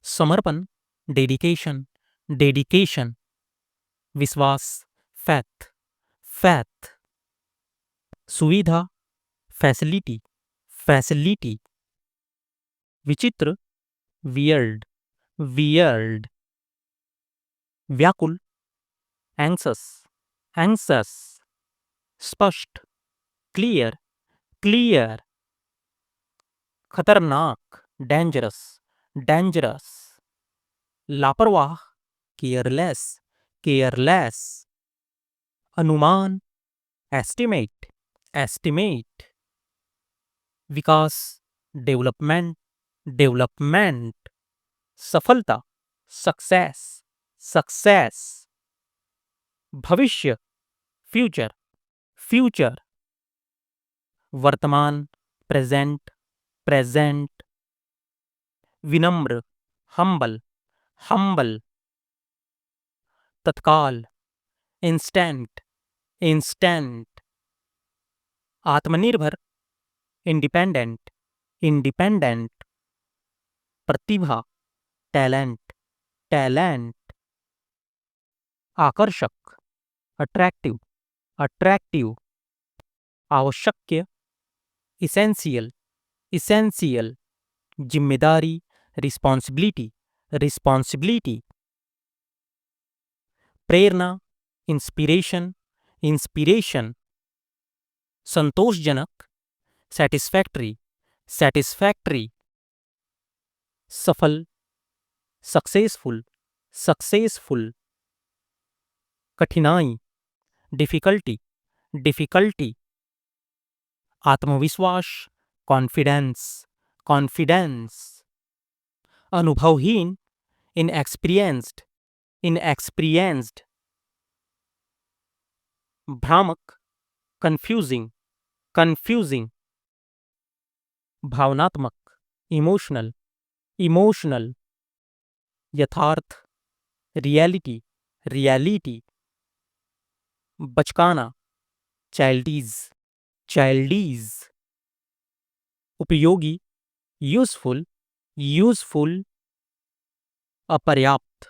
समर्पण, dedication, dedication, विश्वास, faith, faith, सुविधा, फैसिलिटी, फैसिलिटी, विचित्र, वियर्ड, वियर्ड, व्याकुल, एंक्सस, एंक्सस, स्पष्ट, क्लियर, क्लियर, खतरनाक, डेंजरस, डेंजरस, लापरवाह, केयरलेस, केयरलेस, अनुमान, एस्टिमेट, एस्टिमेट, विकास, डेवलपमेंट, डेवलपमेंट, सफलता, सक्सेस, सक्सेस, भविष्य, फ्यूचर, फ्यूचर, वर्तमान, प्रेजेंट, प्रेजेंट, विनम्र, हम्बल, हम्बल, तत्काल, इंस्टेंट, इंस्टेंट, आत्मनिर्भर, इंडिपेंडेंट, इंडिपेंडेंट, प्रतिभा, टैलेंट, टैलेंट, आकर्षक, अट्रैक्टिव, अट्रैक्टिव, आवश्यक, इसेंशियल, इसेंशियल, जिम्मेदारी, रिस्पॉन्सिबिलिटी, रिस्पॉन्सिबिलिटी, प्रेरणा, इंस्पिरेशन, इंस्पिरेशन, संतोषजनक, सेटिस्फैक्टरी, सेटिस्फैक्टरी, सफल, सक्सेसफुल, सक्सेसफुल, कठिनाई, डिफिकल्टी, डिफिकल्टी, आत्मविश्वास, कॉन्फिडेंस, कॉन्फिडेंस, अनुभवहीन, इनएक्सपीरियंस्ड, इनएक्सपीरियंस्ड, भ्रामक, कंफ्यूजिंग, कंफ्यूजिंग, भावनात्मक, इमोशनल, इमोशनल, यथार्थ, रियलिटी, रियलिटी, बचकाना, चाइल्डीज, चाइल्डीज, उपयोगी, यूजफुल, यूजफुल, अपर्याप्त,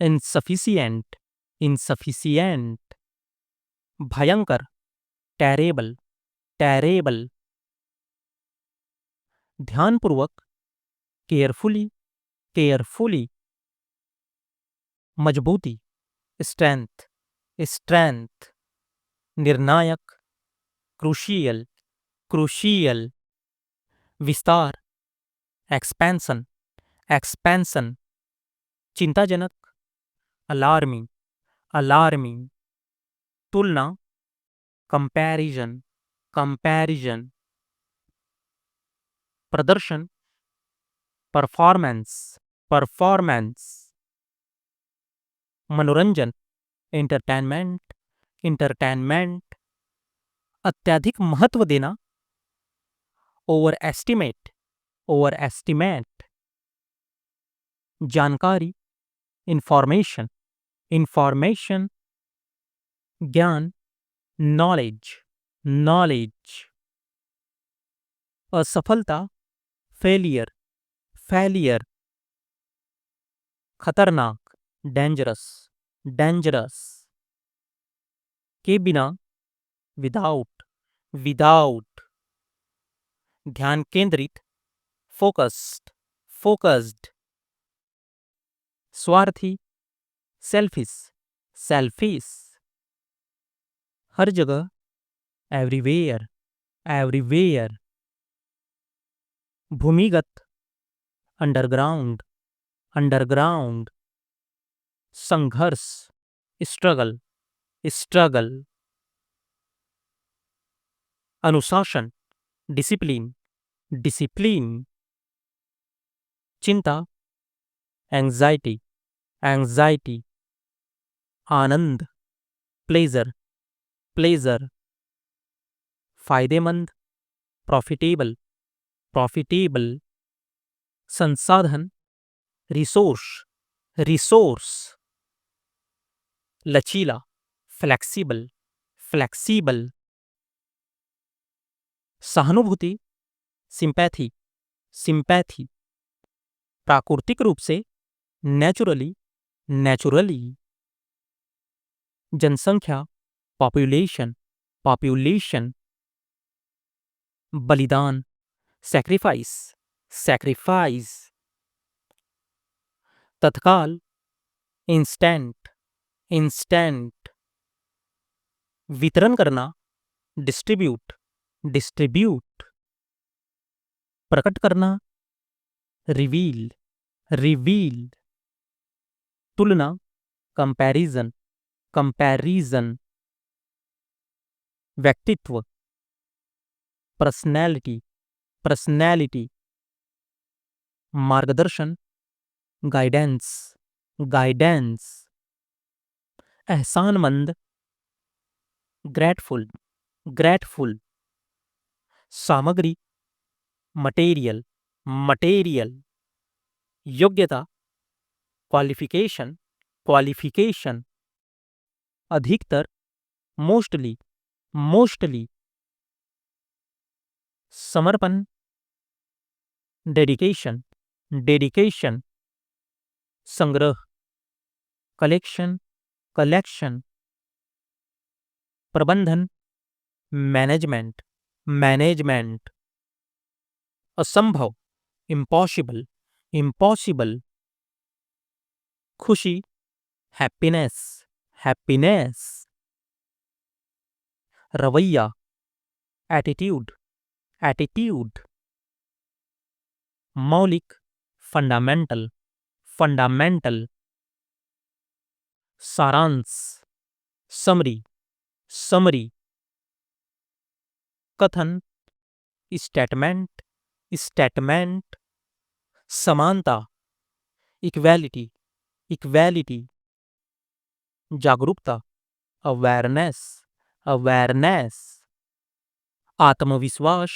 इनसफिशिएंट, इनसफिशिएंट, भयंकर, टेरेबल, टेरेबल, ध्यानपूर्वक, केयरफुली, केयरफुली, मजबूती, स्ट्रेंथ, स्ट्रेंथ, निर्णायक, क्रूशियल, क्रूशियल, विस्तार, एक्सपेंशन, एक्सपेंशन, चिंताजनक, अलार्मिंग, अलार्मिंग, तुलना, कंपैरिजन, कंपैरिजन, प्रदर्शन, परफॉर्मेंस, परफॉर्मेंस, मनोरंजन, एंटरटेनमेंट, इंटरटेनमेंट, अत्यधिक महत्व देना, ओवर एस्टिमेट, ओवर एस्टिमेट, जानकारी, इंफॉर्मेशन, इंफॉर्मेशन, ज्ञान, नॉलेज, नॉलेज, असफलता, फेलियर, फेलियर, खतरनाक, डेंजरस, डेंजरस, के बिना, विदाउट, विदाउट, ध्यान केंद्रित, फोकस्ड, फोकस्ड, स्वार्थी, सेल्फिश, सेल्फिश, हर जगह, एवरीवेयर, एवरीवेयर, भूमिगत, अंडरग्राउंड, अंडरग्राउंड, संघर्ष, स्ट्रगल, स्ट्रगल, अनुशासन, डिसिप्लिन, डिसिप्लिन, चिंता, एंजाइटी, एंजाइटी, आनंद, प्लेजर, प्लेजर, फायदेमंद, प्रॉफिटेबल, प्रॉफिटेबल, संसाधन, रिसोर्स, रिसोर्स, लचीला, फ्लेक्सिबल, फ्लेक्सिबल, सहानुभूति, सिंपैथी, सिंपैथी, प्राकृतिक रूप से, नेचुरली, नेचुरली। जनसंख्या, पॉपुलेशन, पॉपुलेशन। बलिदान, सैक्रिफाइस, सैक्रिफाइस। तत्काल, इंस्टेंट, इंस्टेंट। वितरण करना, डिस्ट्रीब्यूट, डिस्ट्रीब्यूट। प्रकट करना, रिवील, रिवील। तुलना, कंपैरिजन, कंपैरिजन। व्यक्तित्व, पर्सनैलिटी, पर्सनैलिटी। मार्गदर्शन, गाइडेंस, गाइडेंस। एहसानमंद, ग्रेटफुल, ग्रेटफुल। सामग्री, मटेरियल, मटेरियल। योग्यता, क्वालिफिकेशन, क्वालिफिकेशन। अधिकतर, मोस्टली, मोस्टली। समर्पण, डेडिकेशन, डेडिकेशन। संग्रह, कलेक्शन, कलेक्शन। प्रबंधन, मैनेजमेंट, मैनेजमेंट। असंभव, इम्पॉसिबल, इम्पॉसिबल। खुशी, हैप्पीनेस, हैप्पीनेस। रवैया, एटीट्यूड, एटीट्यूड। मौलिक, फंडामेंटल, फंडामेंटल। सारांश, समरी, समरी। कथन, स्टेटमेंट, स्टेटमेंट। समानता, इक्वेलिटी, इक्वेलिटी। जागरूकता, अवेयरनेस, अवेयरनेस। आत्मविश्वास,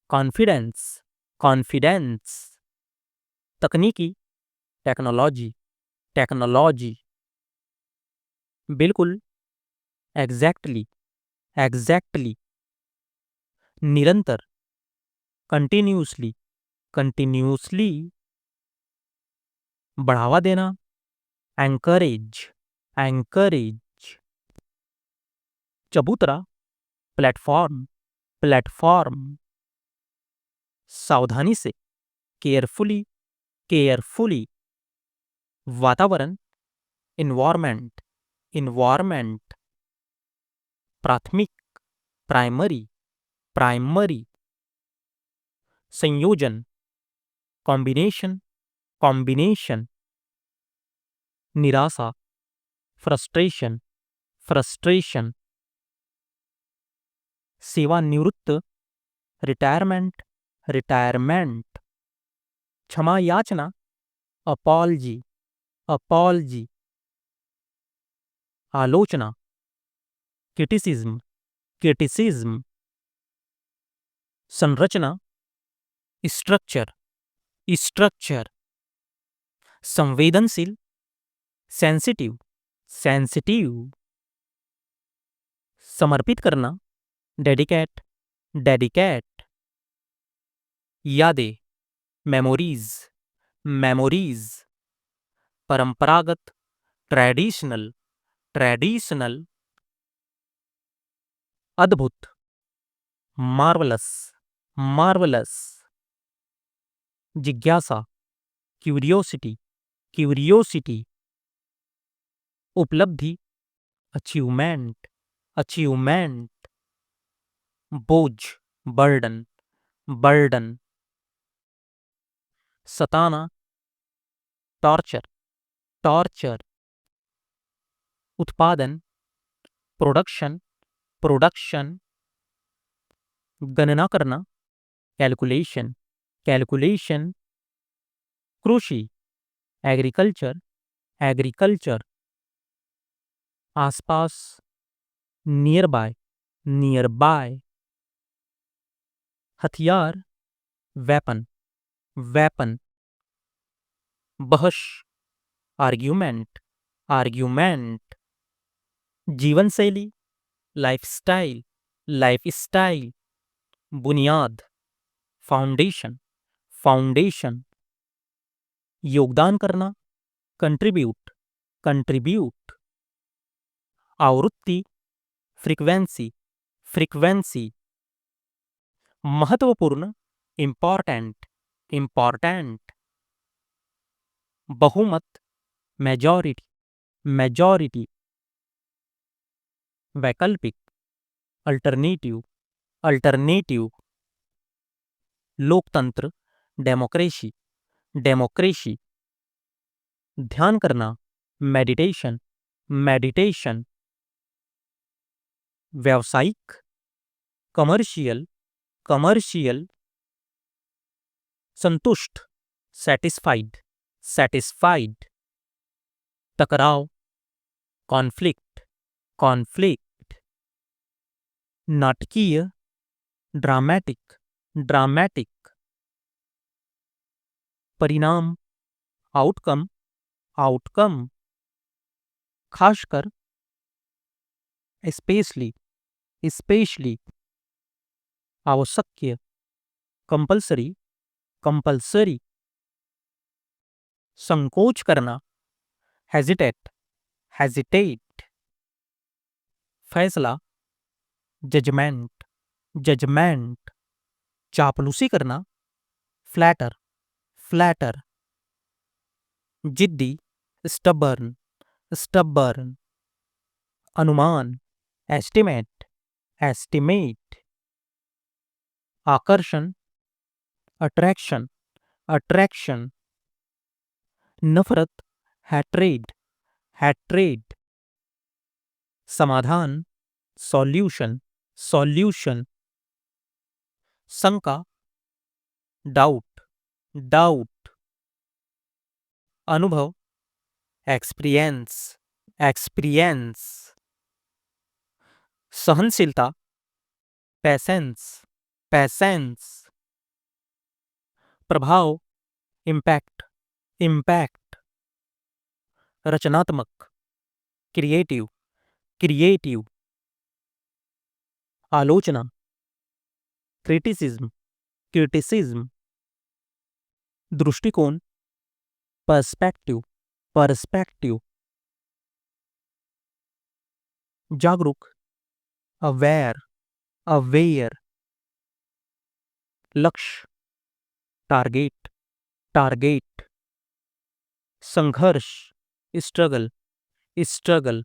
कॉन्फिडेंस, कॉन्फिडेंस। तकनीकी, टेक्नोलॉजी, टेक्नोलॉजी। बिल्कुल, एग्जैक्टली, एग्जैक्टली। निरंतर, कंटिन्यूसली, कंटिन्यूसली। बढ़ावा देना, एंकरेज, एंकरेज। चबूतरा, प्लेटफॉर्म, प्लेटफॉर्म। सावधानी से, केयरफुली, केयरफुली। वातावरण, इन्वायरमेंट, इन्वायरमेंट। प्राथमिक, प्राइमरी, प्राइमरी। संयोजन, कॉम्बिनेशन, कॉम्बिनेशन। निराशा, फ्रस्ट्रेशन, फ्रस्ट्रेशन। सेवानिवृत्त, रिटायरमेंट, रिटायरमेंट। क्षमा याचना, अपॉलजी, अपॉलजी। आलोचना, क्रिटिसिज्म, क्रिटिसिज्म। संरचना, स्ट्रक्चर, स्ट्रक्चर। संवेदनशील, सेंसिटिव, सेंसिटिव। समर्पित करना, डेडिकेट, डेडिकेट। यादें, मेमोरीज, मेमोरीज। परंपरागत, ट्रेडिशनल, ट्रेडिशनल। अद्भुत, मार्वलस, मार्वलस। जिज्ञासा, क्यूरियोसिटी, क्यूरियोसिटी। उपलब्धि, अचीवमेंट, अचीवमेंट। बोझ, बर्डन, बर्डन। सताना, टॉर्चर, टॉर्चर। उत्पादन, प्रोडक्शन, प्रोडक्शन। गणना करना, कैलकुलेशन, कैलकुलेशन। कृषि, एग्रीकल्चर, एग्रीकल्चर। आसपास, नियर बाय, नियर बाय। हथियार, वेपन, वेपन। बहस, आर्ग्यूमेंट, आर्ग्यूमेंट। जीवन शैली, लाइफस्टाइल, लाइफस्टाइल। बुनियाद, फाउंडेशन, फाउंडेशन। योगदान करना, कंट्रीब्यूट, कंट्रीब्यूट। आवृत्ति, फ्रीक्वेंसी, फ्रीक्वेंसी। महत्वपूर्ण, इम्पॉर्टेंट, इम्पॉर्टेंट। बहुमत, मेजॉरिटी, मेजॉरिटी। वैकल्पिक, अल्टरनेटिव, अल्टरनेटिव। लोकतंत्र, डेमोक्रेसी, डेमोक्रेसी। ध्यान करना, मेडिटेशन, मेडिटेशन। व्यावसायिक, कमर्शियल, कमर्शियल। संतुष्ट, सेटिस्फाइड, सेटिस्फाइड। टकराव, कॉन्फ्लिक्ट, कॉन्फ्लिक्ट। नाटकीय, ड्रामेटिक, ड्रामेटिक। परिणाम, आउटकम, आउटकम। खासकर, स्पेशली, स्पेशली। आवश्यक, कंपल्सरी, कंपल्सरी। संकोच करना, हेजिटेट, हेजिटेट। फैसला, जजमेंट, जजमेंट। चापलूसी करना, फ्लैटर, फ्लैटर। जिद्दी, स्टबर्न, स्टबर्न। अनुमान, एस्टिमेट, एस्टिमेट। आकर्षण, अट्रैक्शन, अट्रैक्शन। नफरत, हैट्रेड, हैट्रेड। समाधान, सॉल्यूशन, सॉल्यूशन। शंका, डाउट, डाउट। अनुभव, एक्सपीरियंस, एक्सपीरियंस। सहनशीलता, पैसेंस, पैसेंस। प्रभाव, इम्पैक्ट, इम्पैक्ट। रचनात्मक, क्रिएटिव, क्रिएटिव। आलोचना, क्रिटिसिज्म, क्रिटिसिज्म। दृष्टिकोण, पर्सपेक्टिव, पर्सपेक्टिव। जागरूक, अवेयर, अवेयर। लक्ष्य, टारगेट, टारगेट। संघर्ष, स्ट्रगल, स्ट्रगल।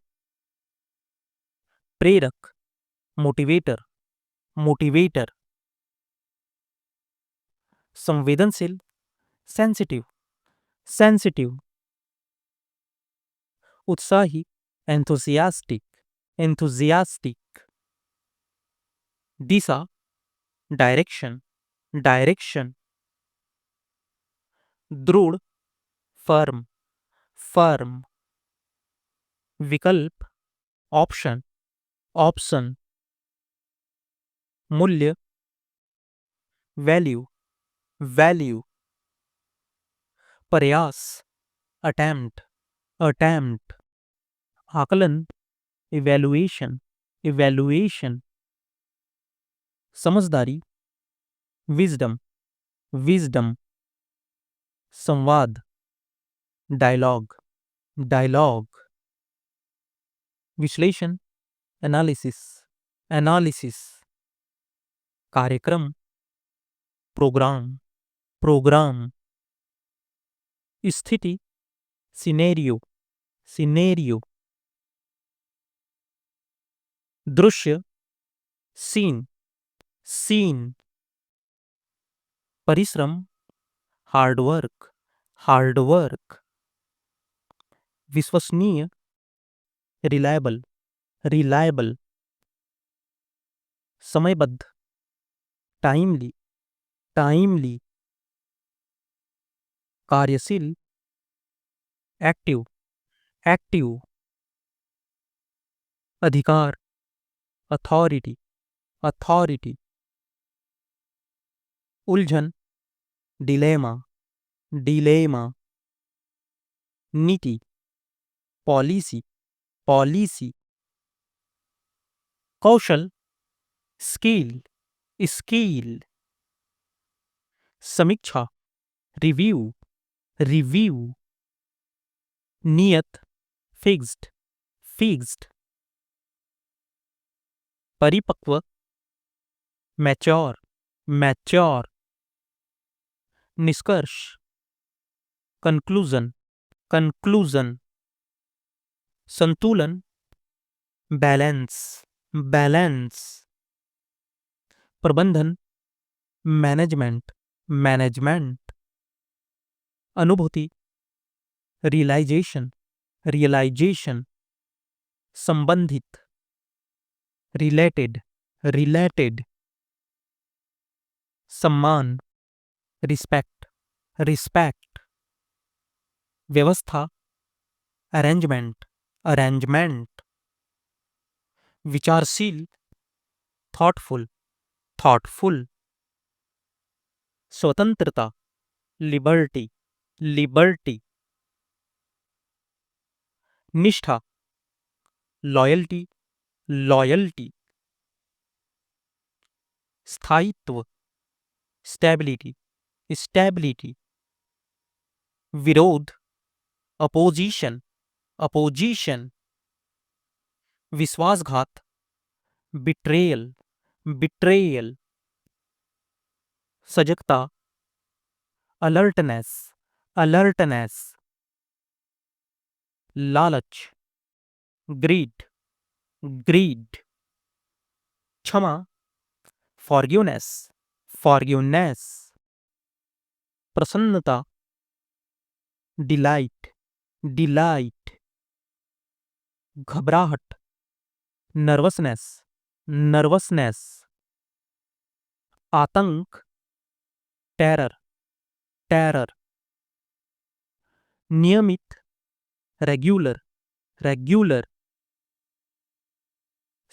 प्रेरक, मोटिवेटर, मोटिवेटर। संवेदनशील, सेंसिटिव, सेंसिटिव। उत्साही, एंथुसियास्टिक, एंथुसियास्टिक। दिशा, डायरेक्शन, डायरेक्शन। दृढ़, फर्म, फर्म। विकल्प, ऑप्शन, ऑप्शन। मूल्य, वैल्यू, वैल्यू। प्रयास, अटेम्प्ट, अटेम्प्ट। आकलन, इवैल्यूएशन, इवैल्यूएशन। समझदारी, विजडम, विजडम। संवाद, डायलॉग, डायलॉग। विश्लेषण, एनालिसिस, एनालिसिस। कार्यक्रम, प्रोग्राम, प्रोग्राम। स्थिति, सिनेरियो, सिनेरियो। दृश्य, सीन, सीन। परिश्रम, हार्डवर्क, हार्डवर्क। विश्वसनीय, रिलायबल, रिलायबल। समयबद्ध, टाइमली, टाइमली। कार्यशील, एक्टिव, एक्टिव। अधिकार, अथॉरिटी, अथॉरिटी। उलझन, डिलेमा, डिलेमा। नीति, पॉलिसी, पॉलिसी। कौशल, स्किल, स्किल। समीक्षा, रिव्यू, रिव्यू, नियत, फिक्स्ड, फिक्स्ड, परिपक्व, मैच्योर, मैच्योर, निष्कर्ष, कंक्लूजन, कंक्लूजन, संतुलन, बैलेंस, बैलेंस, प्रबंधन, मैनेजमेंट, मैनेजमेंट, अनुभूति, रियलाइजेशन, रियलाइजेशन, संबंधित, रिलेटेड, रिलेटेड, सम्मान, रिस्पेक्ट, रिस्पेक्ट, व्यवस्था, अरेंजमेंट, अरेंजमेंट, विचारशील, थॉटफुल, थॉटफुल, स्वतंत्रता, लिबर्टी, लिबर्टी, निष्ठा, लॉयल्टी, लॉयल्टी, स्थायित्व, स्टेबिलिटी, स्टेबिलिटी, विरोध, अपोजिशन, अपोजिशन, विश्वासघात, बिट्रेयल, बिट्रेयल, सजगता, अलर्टनेस, अलर्टनेस, लालच, ग्रीड, ग्रीड, क्षमा, फॉरगिवनेस, फॉरगिवनेस, प्रसन्नता, डिलाइट, डिलाइट, घबराहट, नर्वसनेस, नर्वसनेस, आतंक, टेरर, टेरर, नियमित, रेग्युलर, रेग्युलर,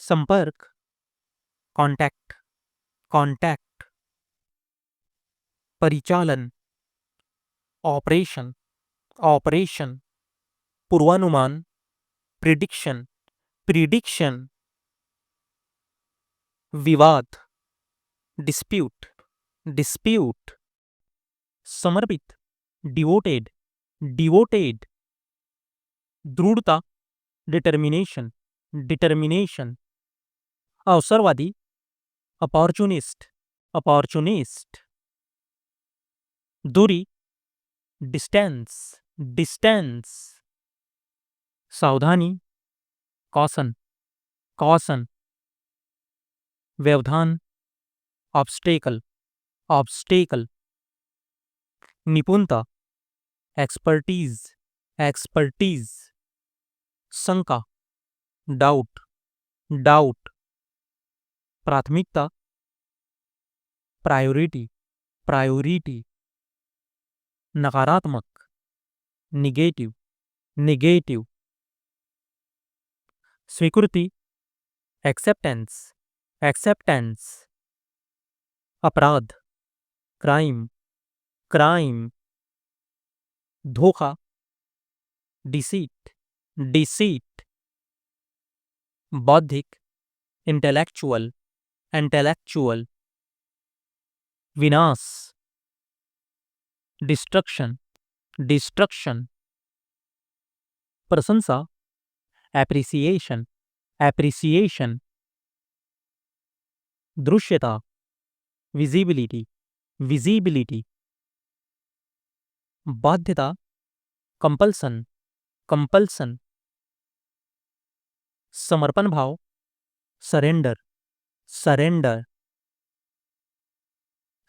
संपर्क, कांटेक्ट, कांटेक्ट, परिचालन, ऑपरेशन, ऑपरेशन, पूर्वानुमान, प्रिडिक्शन, प्रिडिक्शन, विवाद, डिस्प्यूट, डिस्प्यूट, समर्पित, डिवोटेड, डिवोटेड, दृढ़ता, डिटर्मिनेशन, डिटर्मिनेशन, अवसरवादी, अपॉर्चुनिस्ट, अपॉर्चुनिस्ट, दूरी, डिस्टेंस, डिस्टेंस, सावधानी, कॉशन, कॉशन, व्यवधान, ऑब्स्टेकल, ऑब्स्टेकल, निपुणता, एक्सपर्टीज, एक्सपर्टीज, शंका, डाउट, डाउट, प्राथमिकता, प्रायोरिटी, प्रायोरिटी, नकारात्मक, निगेटिव, निगेटिव, स्वीकृति, एक्सेप्टेंस, एक्सेप्टेंस, अपराध, क्राइम, क्राइम, धोखा, डिसीट, डिसीट, बौद्धिक, इंटेलेक्चुअल, इंटेलेक्चुअल, विनाश, डिस्ट्रक्शन, डिस्ट्रक्शन, प्रशंसा, एप्रिसिएशन, एप्रिसिएशन, दृश्यता, विजिबिलिटी, विजिबिलिटी, बाध्यता, कंपल्सन, कंपल्सन, समर्पण भाव, सरेंडर, सरेंडर,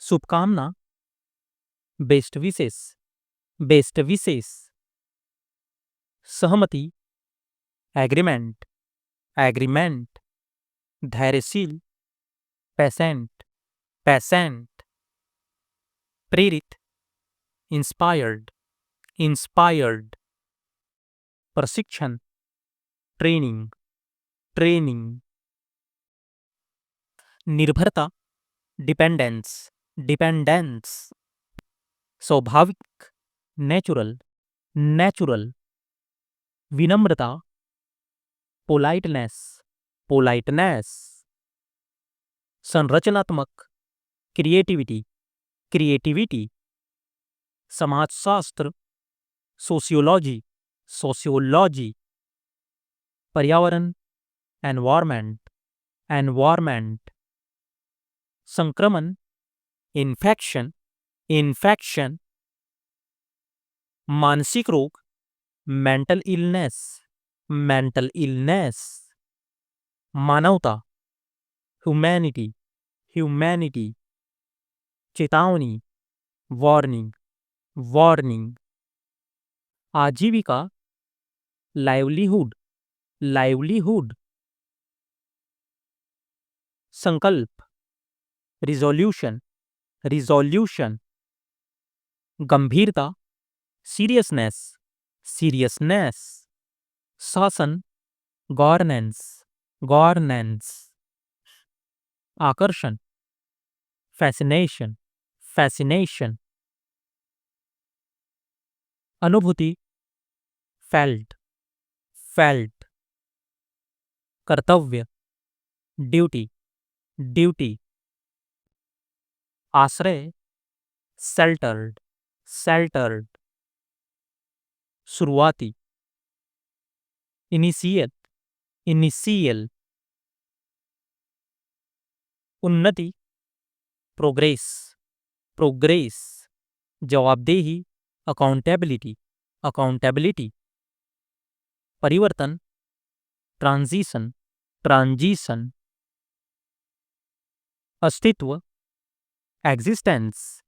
शुभकामना, बेस्ट विशेष, बेस्ट विशेष, सहमति, एग्रीमेंट, एग्रीमेंट, धैर्यशील, पेशेंट, पेशेंट, प्रेरित, इंस्पायर्ड, इंस्पायर्ड, प्रशिक्षण, ट्रेनिंग, ट्रेनिंग, निर्भरता, डिपेंडेंस, डिपेंडेंस, स्वाभाविक, नेचुरल, नेचुरल, विनम्रता, पोलाइटनेस, पोलाइटनेस, संरचनात्मक, क्रिएटिविटी, क्रिएटिविटी, समाजशास्त्र, सोशियोलॉजी, सोशियोलॉजी। पर्यावरण, एनवायरमेंट, एनवायरमेंट। संक्रमण, इन्फेक्शन, इन्फेक्शन। मानसिक रोग, मेंटल इलनेस, मेंटल इलनेस। मानवता, ह्यूमैनिटी, ह्यूमैनिटी। चेतावनी, वार्निंग, वार्निंग। आजीविका, लाइवलीहुड, लाइवलीहुड। संकल्प, रिजोल्यूशन, रिजोल्यूशन। गंभीरता, सीरियसनेस, सीरियसनेस। शासन, गवर्नेंस, गवर्नेंस। आकर्षण, फैसिनेशन, फैसिनेशन। अनुभूति, फेल्ट, फेल्ट। कर्तव्य, ड्यूटी, ड्यूटी। आश्रय, शेल्टर्ड, शेल्टर्ड। शुरुआती, इनिशिएट, इनिशियल। उन्नति, प्रोग्रेस, प्रोग्रेस। जवाबदेही, अकाउंटेबिलिटी, अकाउंटेबिलिटी। परिवर्तन, ट्रांजिशन, ट्रांजिशन। अस्तित्व, एग्जिस्टेंस,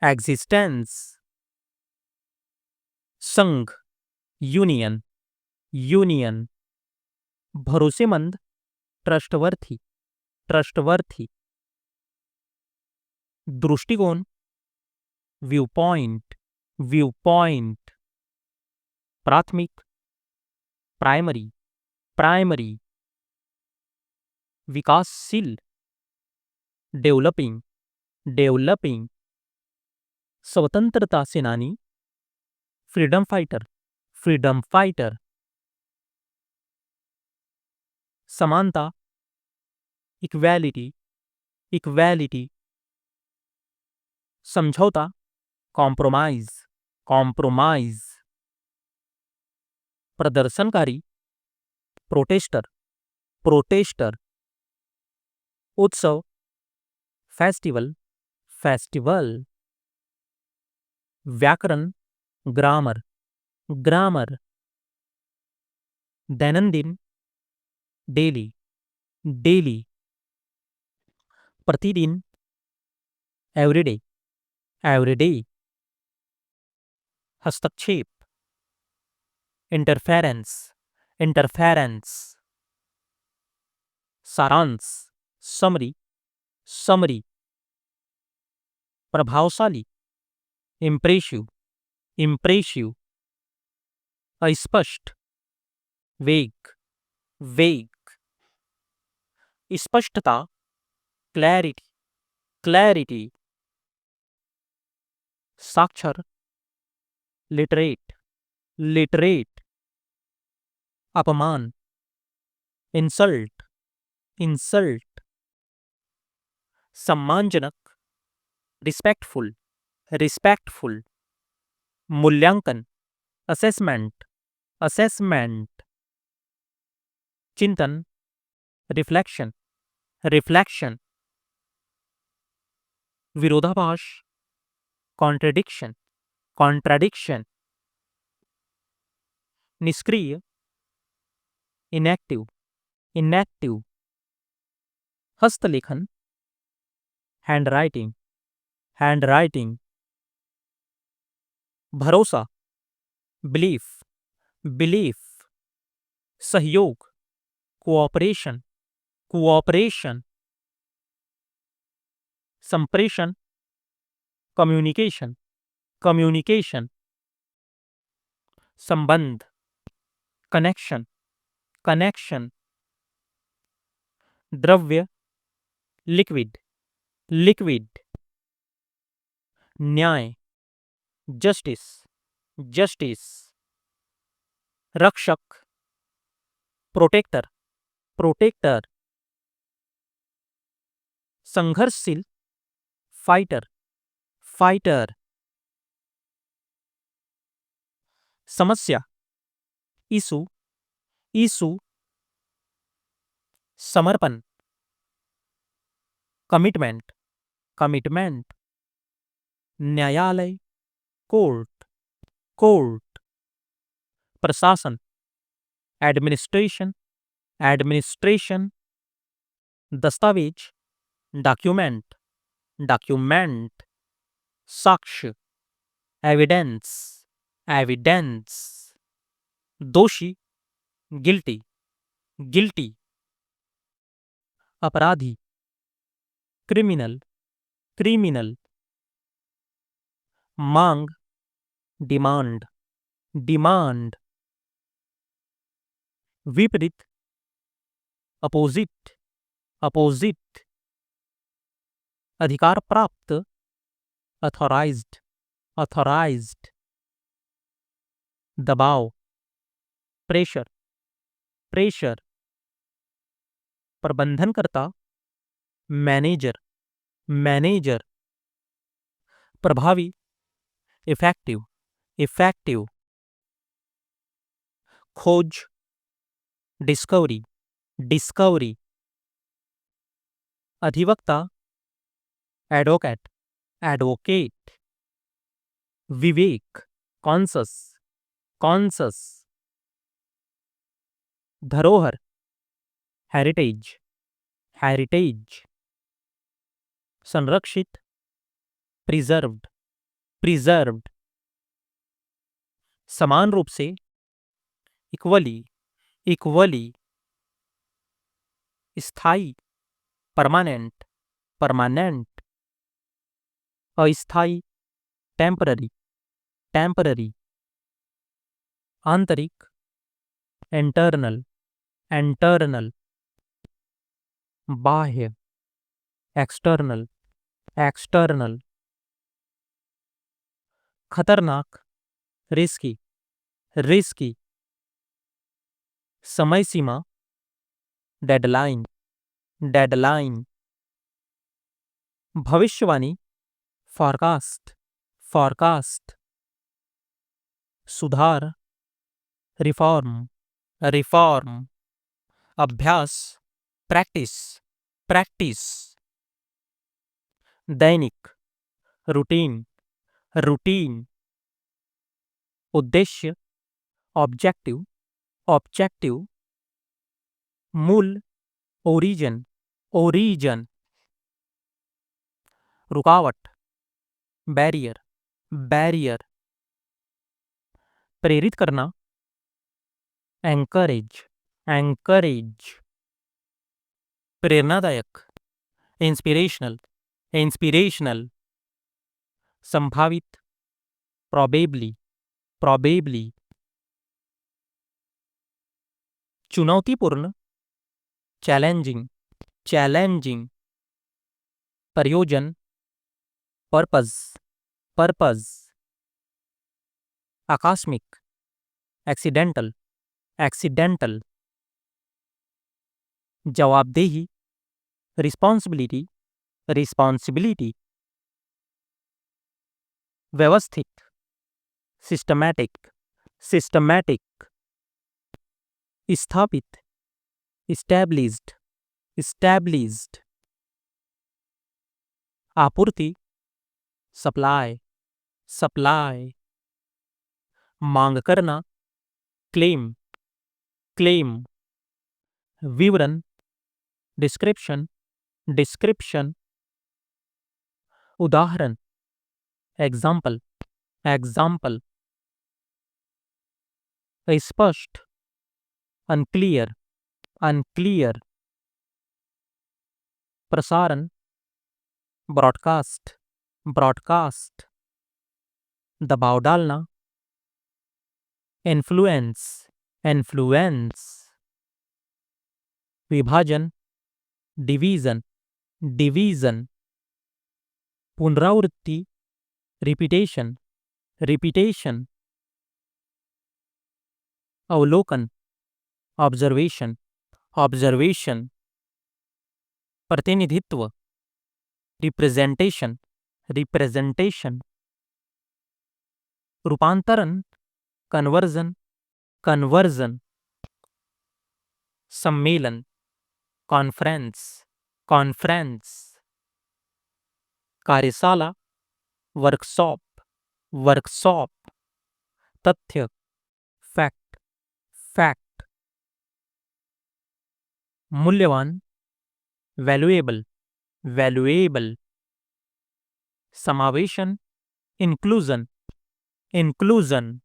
एग्जिस्टेंस। संघ, यूनियन, यूनियन। भरोसेमंद, ट्रस्टवर्थी, ट्रस्टवर्थी। दृष्टिकोण, व्यू पॉइंट, व्यू पॉइंट। प्राथमिक, प्राइमरी, प्राइमरी। विकासशील, डेवलपिंग, डेवलपिंग। स्वतंत्रता सेनानी, फ्रीडम फाइटर, फ्रीडम फाइटर। समानता, इक्वालिटी, इक्वालिटी। समझौता, कॉम्प्रोमाइज, कॉम्प्रोमाइज। प्रदर्शनकारी, प्रोटेस्टर, प्रोटेस्टर। उत्सव, फेस्टिवल, फेस्टिवल। व्याकरण, ग्रामर, ग्रामर। दैनंदिन, डेली, डेली। प्रतिदिन, एवरीडे, एवरीडे। हस्तक्षेप, इंटरफेरेंस, इंटरफेरेंस। सारांश, समरी, समरी। प्रभावशाली, इम्प्रेसिव, इम्प्रेसिव। अस्पष्ट, वेग, वेग। स्पष्टता, क्लैरिटी, क्लैरिटी। साक्षर, लिटरेट, लिटरेट। अपमान, इंसल्ट, इंसल्ट। सम्मानजनक, रिस्पेक्टफुल, रिस्पेक्टफुल। मूल्यांकन, असेसमेंट, असेसमेंट। चिंतन, रिफ्लेक्शन, रिफ्लेक्शन। विरोधाभास, कॉन्ट्रडिक्शन, कॉन्ट्रडिक्शन। निष्क्रिय, इनएक्टिव, इनएक्टिव। हस्तलेखन, हैंडराइटिंग, हैंडराइटिंग। भरोसा, बिलीफ, बिलीफ। सहयोग, कोऑपरेशन, कोऑपरेशन। संप्रेषण, कम्युनिकेशन, कम्युनिकेशन। संबंध, कनेक्शन, कनेक्शन। द्रव्य, लिक्विड, लिक्विड। न्याय, जस्टिस, जस्टिस। रक्षक, प्रोटेक्टर, प्रोटेक्टर। संघर्षशील, फाइटर, फाइटर। समस्या, इशू, इशू, समर्पण, कमिटमेंट, कमिटमेंट, न्यायालय, कोर्ट, कोर्ट, प्रशासन, एडमिनिस्ट्रेशन, एडमिनिस्ट्रेशन, दस्तावेज, डॉक्यूमेंट, डॉक्यूमेंट, साक्ष्य, एविडेंस, एविडेंस, दोषी, गिल्टी, गिल्टी, अपराधी, क्रिमिनल, क्रिमिनल, मांग, डिमांड, डिमांड, विपरीत, अपोजिट, अपोजिट, अधिकार प्राप्त, अथॉराइज्ड, अथॉराइज्ड, दबाव, प्रेशर, प्रेशर, प्रबंधनकर्ता, मैनेजर, मैनेजर, प्रभावी, इफेक्टिव, इफेक्टिव, खोज, डिस्कवरी, डिस्कवरी, अधिवक्ता, एडवोकेट, एडवोकेट, विवेक, कॉन्सस, कॉन्सस, धरोहर, हेरिटेज, हेरिटेज, संरक्षित, प्रिजर्व्ड, प्रिजर्व्ड, समान रूप से, इक्वली, इक्वली, स्थायी, परमानेंट, परमानेंट, अस्थायी, टेम्पररी, टेम्पररी, आंतरिक, इंटरनल, इंटरनल, बाह्य, एक्सटर्नल, एक्सटर्नल, खतरनाक, रिस्की, रिस्की, समय सीमा, डेडलाइन, डेडलाइन, भविष्यवाणी, फॉरकास्ट, फॉरकास्ट, सुधार, रिफॉर्म, रिफॉर्म, अभ्यास, प्रैक्टिस, प्रैक्टिस, दैनिक, रूटीन, रूटीन, उद्देश्य, ऑब्जेक्टिव, ऑब्जेक्टिव, मूल, ओरिजिन, ओरिजिन, रुकावट, बैरियर, बैरियर, प्रेरित करना, एंकरेज, एंकरेज, प्रेरणादायक, इंस्पिरेशनल, इंस्पिरेशनल, संभावित, प्रॉबेबली, प्रॉबेबली, चुनौतीपूर्ण, चैलेंजिंग, चैलेंजिंग, प्रयोजन, पर्पज, पर्पज, आकस्मिक, एक्सीडेंटल, एक्सीडेंटल, जवाबदेही, रिस्पॉन्सिबिलिटी, रिस्पॉन्सिबिलिटी, व्यवस्थित, सिस्टमैटिक, सिस्टमैटिक, स्थापित, इस्टैब्लिश्ड, इस्टैब्लिश्ड, आपूर्ति, सप्लाई, सप्लाई, मांग करना, क्लेम, क्लेम, विवरण, डिस्क्रिप्शन, डिस्क्रिप्शन, उदाहरण, एग्जाम्पल, एग्जाम्पल, स्पष्ट, अनक्लियर, अनक्लियर, प्रसारण, ब्रॉडकास्ट, ब्रॉडकास्ट, दबाव डालना, इन्फ्लुएंस, इन्फ्लुएंस, विभाजन, डिवीजन, डिवीजन, पुनरावृत्ति, रिपीटेशन, रिपीटेशन, अवलोकन, ऑब्जर्वेशन, ऑब्जर्वेशन, प्रतिनिधित्व, रिप्रेजेंटेशन, रिप्रेजेंटेशन, रूपांतरण, कन्वर्जन, कन्वर्जन, सम्मेलन, कॉन्फ्रेंस, कॉन्फ्रेंस, कार्यशाला, वर्कशॉप, वर्कशॉप, तथ्य, फैक्ट, फैक्ट, मूल्यवान, वैल्यूएबल, वैल्यूएबल, समावेशन, इंक्लूजन, इंक्लूजन,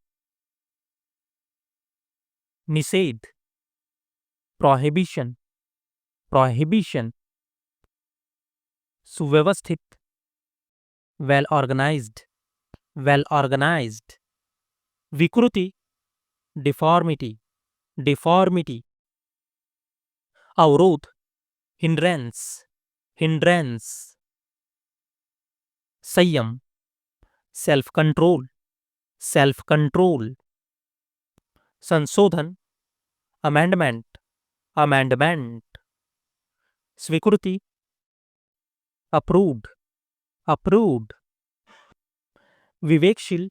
निषेध, प्रोहिबिशन, प्रोहिबिशन, सुव्यवस्थित, वेल ऑर्गेनाइज्ड, वेल ऑर्गेनाइज्ड, विकृति, डिफॉर्मिटी, डिफॉर्मिटी, अवरोध, हिंड्रेंस, हिंड्रेंस, संयम, सेल्फ कंट्रोल, सेल्फ कंट्रोल, संशोधन, अमेंडमेंट, अमेंडमेंट, स्वीकृति, अप्रूव्ड, अप्रूव्ड, विवेकशील,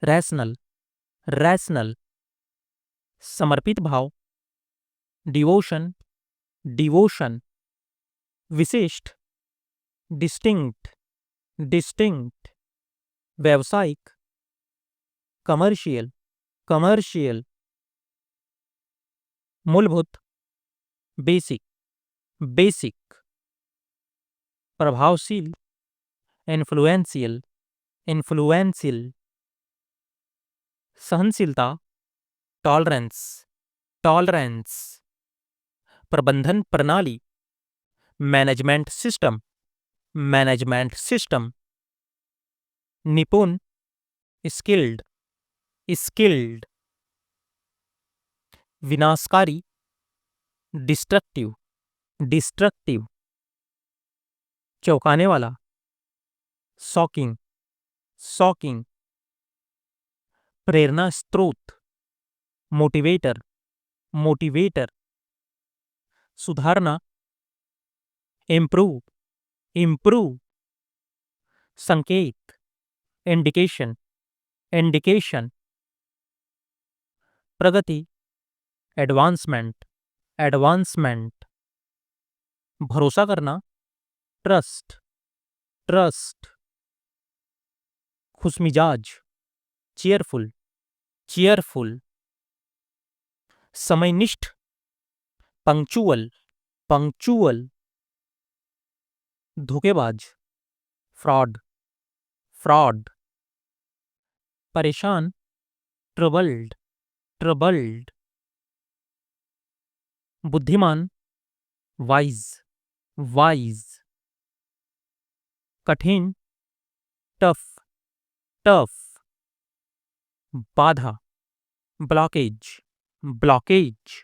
रैशनल, रैशनल, समर्पित भाव, डिवोशन, डिवोशन, विशिष्ट, डिस्टिंक्ट, डिस्टिंक्ट, व्यावसायिक, कमर्शियल, कमर्शियल, मूलभूत, बेसिक, बेसिक, प्रभावशील, इन्फ्लुएंशियल, इन्फ्लुएंशियल, सहनशीलता, टॉलरेंस, टॉलरेंस, प्रबंधन प्रणाली, मैनेजमेंट सिस्टम, मैनेजमेंट सिस्टम, निपुण, स्किल्ड, स्किल्ड, विनाशकारी, डिस्ट्रक्टिव, डिस्ट्रक्टिव, चौंकाने वाला, शॉकिंग, शॉकिंग, प्रेरणा स्रोत, मोटिवेटर, मोटिवेटर, सुधारना, इम्प्रूव, इम्प्रूव, संकेत, इंडिकेशन, इंडिकेशन, प्रगति, एडवांसमेंट, एडवांसमेंट, भरोसा करना, ट्रस्ट, ट्रस्ट, खुशमिजाज, चेयरफुल, चेयरफुल, समयनिष्ठ, पंक्चुअल, पंक्चुअल, धोखेबाज, फ्रॉड, फ्रॉड, परेशान, ट्रबल्ड, ट्रबल्ड, बुद्धिमान, वाइज, वाइज, कठिन, टफ, टफ, बाधा, ब्लॉकेज, ब्लॉकेज,